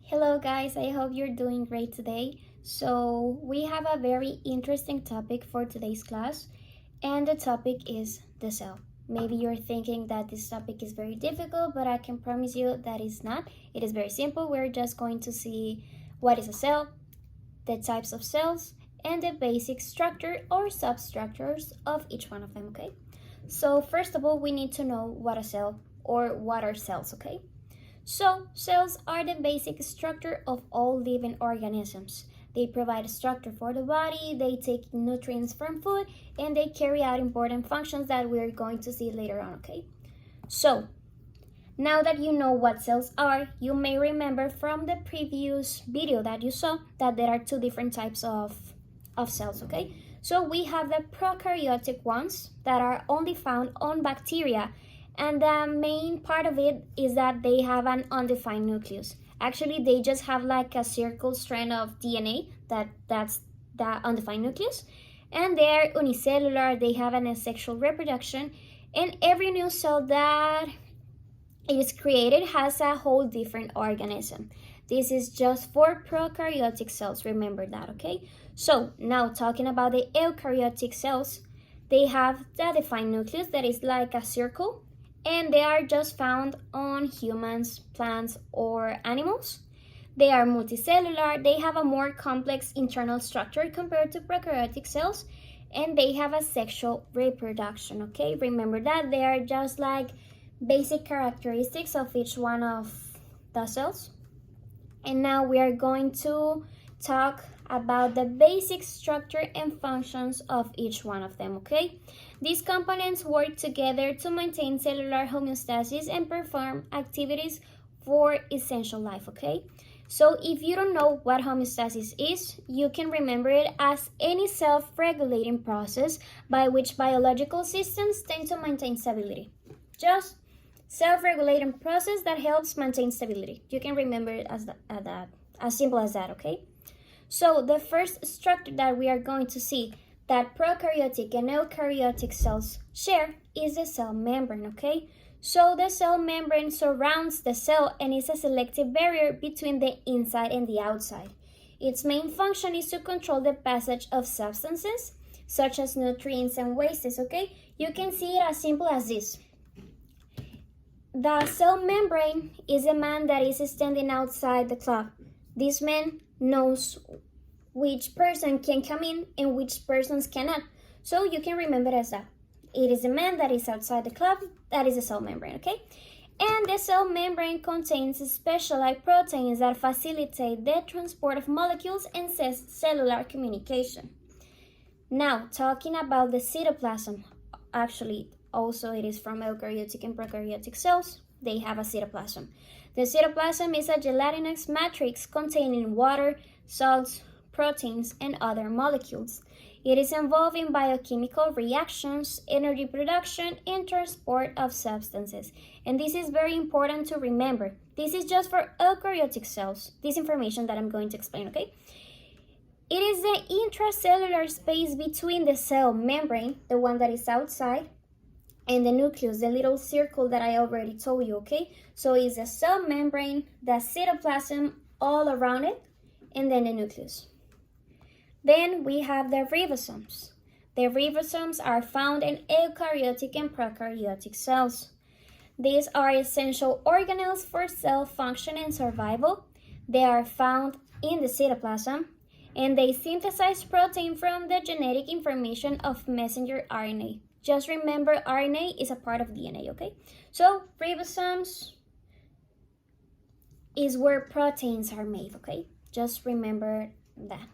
Hello guys, I hope you're doing great today. So we have a very interesting topic for today's class, and the topic is the cell. Maybe you're thinking that this topic is very difficult, but I can promise you that it's not. It is very simple. We're just going to see what is a cell, the types of cells, and the basic structure or substructures of each one of them, okay? So first of all, we need to know what a cell or what are cells, okay? So, cells are the basic structure of all living organisms. They provide structure for the body, they take nutrients from food, and they carry out important functions that we're going to see later on, okay? So, now that you know what cells are, you may remember from the previous video that you saw that there are two different types of cells, okay? So, we have the prokaryotic ones that are only found on bacteria, and the main part of it is that they have an undefined nucleus. Actually, they just have like a circle strand of DNA that's the undefined nucleus, and they're unicellular. They have an asexual reproduction, and every new cell that is created has a whole different organism. This is just for prokaryotic cells, remember that, okay? So now talking about the eukaryotic cells, they have the defined nucleus that is like a circle, and they are just found on humans, plants, or animals. They are multicellular, they have a more complex internal structure compared to prokaryotic cells, and they have a sexual reproduction, okay? Remember that they are just like basic characteristics of each one of the cells. And now we are going to talk about the basic structure and functions of each one of them, okay? These components work together to maintain cellular homeostasis and perform activities for essential life, okay? So if you don't know what homeostasis is, you can remember it as any self-regulating process by which biological systems tend to maintain stability. Just self-regulating process that helps maintain stability. You can remember it as as simple as that, okay? So the first structure that we are going to see that prokaryotic and eukaryotic cells share is the cell membrane, okay? So the cell membrane surrounds the cell and is a selective barrier between the inside and the outside. Its main function is to control the passage of substances such as nutrients and wastes, okay? You can see it as simple as this. The cell membrane is a man that is standing outside the club. This man knows which person can come in and which persons cannot. So you can remember it as that. It is a man that is outside the club, that is a cell membrane, okay? And the cell membrane contains specialized proteins that facilitate the transport of molecules and cellular communication. Now, talking about the cytoplasm, actually, also it is from eukaryotic and prokaryotic cells. They have a cytoplasm. The cytoplasm is a gelatinous matrix containing water, salts, proteins, and other molecules. It is involved in biochemical reactions, energy production, and transport of substances. And this is very important to remember. This is just for eukaryotic cells, this information that I'm going to explain, okay? It is the intracellular space between the cell membrane, the one that is outside, and the nucleus, the little circle that I already told you, okay? So it's the cell membrane, the cytoplasm all around it, and then the nucleus. Then we have the ribosomes. The ribosomes are found in eukaryotic and prokaryotic cells. These are essential organelles for cell function and survival. They are found in the cytoplasm, and they synthesize protein from the genetic information of messenger RNA. Just remember, RNA is a part of DNA, okay? So ribosomes is where proteins are made, okay? Just remember that.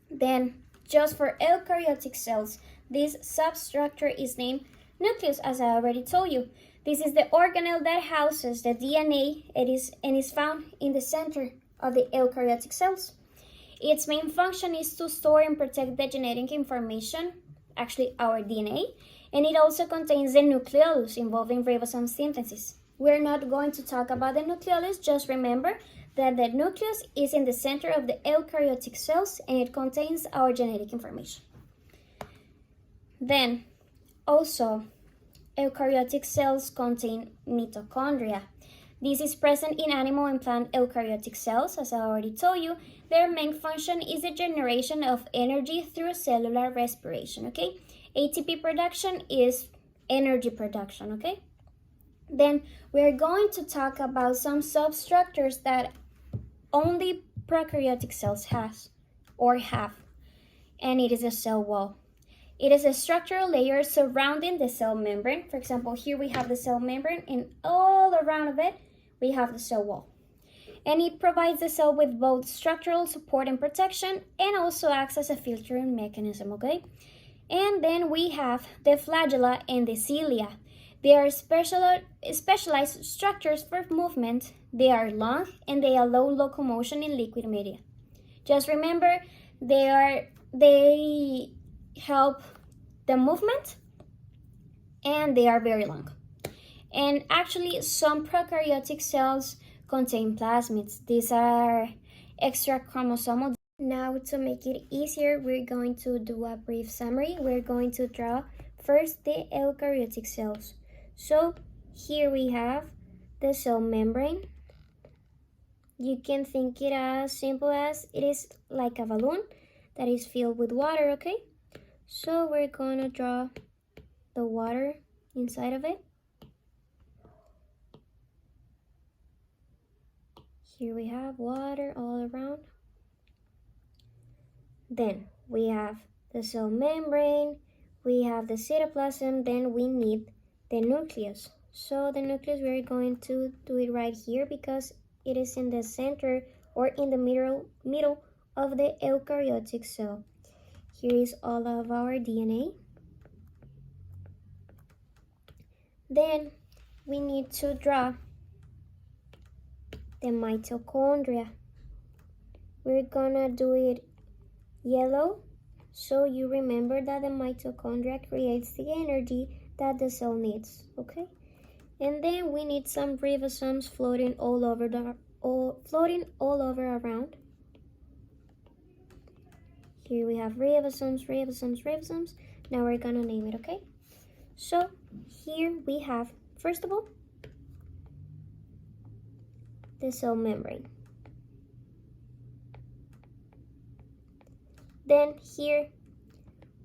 Then, just for eukaryotic cells, this substructure is named nucleus, as I already told you. This is the organelle that houses the DNA. It is found in the center of the eukaryotic cells. Its main function is to store and protect the genetic information, actually our DNA, and it also contains the nucleolus involving ribosome synthesis. We're not going to talk about the nucleolus, just remember that the nucleus is in the center of the eukaryotic cells and it contains our genetic information. Then, also, eukaryotic cells contain mitochondria. This is present in animal and plant eukaryotic cells. As I already told you, their main function is the generation of energy through cellular respiration, okay? ATP production is energy production, okay? Then we're going to talk about some substructures that only prokaryotic cells have, and it is a cell wall. It is a structural layer surrounding the cell membrane. For example, here we have the cell membrane, and all around of it, we have the cell wall. And it provides the cell with both structural support and protection, and also acts as a filtering mechanism, okay? And then we have the flagella and the cilia. They are specialized structures for movement. They are long, and they allow locomotion in liquid media. Just remember, they help the movement, and they are very long. And actually, some prokaryotic cells contain plasmids. These are extra chromosomal. Now, to make it easier, we're going to do a brief summary. We're going to draw first the eukaryotic cells. So here we have the cell membrane. You can think it as simple as it is like a balloon that is filled with water, okay? So we're going to draw the water inside of it. Here we have water all around. Then we have the cell membrane, we have the cytoplasm, then we need the nucleus. So the nucleus, we're going to do it right here because it is in the center or in the middle of the eukaryotic cell. Here is all of our DNA. Then we need to draw the mitochondria. We're gonna do it yellow, so you remember that the mitochondria creates the energy that the cell needs, okay? And then we need some ribosomes floating all over around. Here we have ribosomes. Now we're gonna name it, okay? So here we have, first of all, the cell membrane. Then here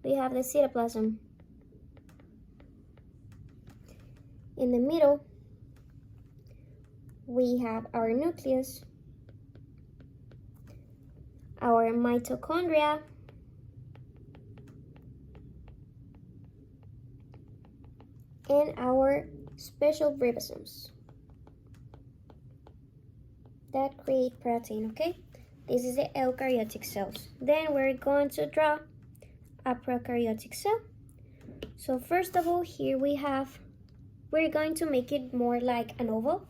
we have the cytoplasm. In the middle, we have our nucleus, our mitochondria, and our special ribosomes that create protein, okay? This is the eukaryotic cells. Then we're going to draw a prokaryotic cell. So first of all, here we're going to make it more like an oval.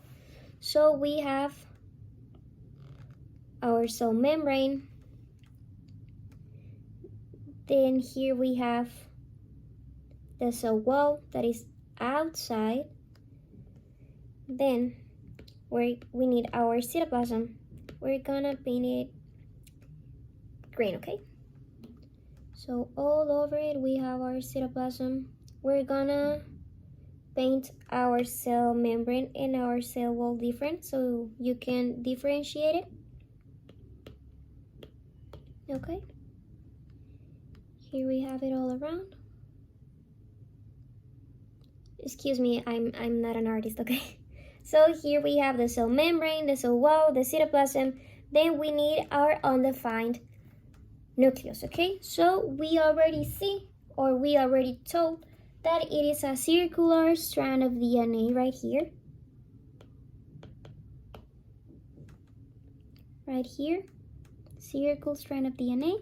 So we have our cell membrane. Then here we have the cell wall that is outside. Then we need our cytoplasm. We're gonna paint it green, okay? So all over it we have our cytoplasm. We're gonna paint our cell membrane and our cell wall different so you can differentiate it. Okay? Here we have it all around. Excuse me, I'm not an artist, okay? So here we have the cell membrane, the cell wall, the cytoplasm. Then we need our undefined nucleus, okay? So we already see, or we already told, that it is a circular strand of DNA right here. Right here, circle strand of DNA.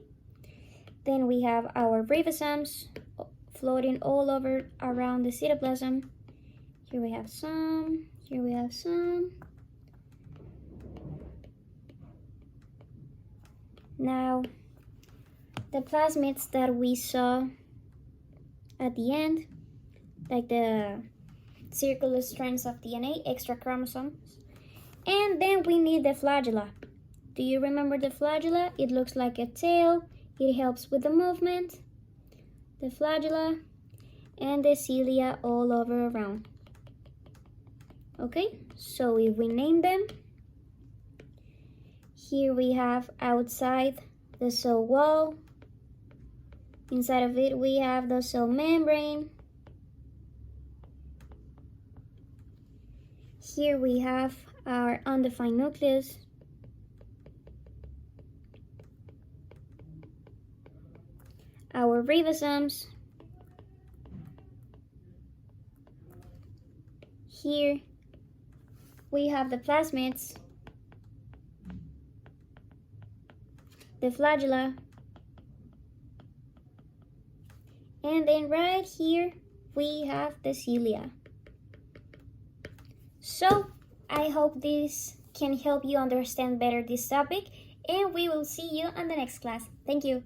Then we have our ribosomes floating all over around the cytoplasm. Here we have some, here we have some. Now, the plasmids that we saw at the end, like the circular strands of DNA, extra chromosomes. And then we need the flagella. Do you remember the flagella? It looks like a tail. It helps with the movement. The flagella and the cilia all over around. Okay, so if we name them, here we have outside the cell wall. Inside of it, we have the cell membrane. Here we have our undefined nucleus. Our ribosomes. Here we have the plasmids, the flagella, and then right here we have the cilia. So I hope this can help you understand better this topic, and we will see you on the next class. Thank you.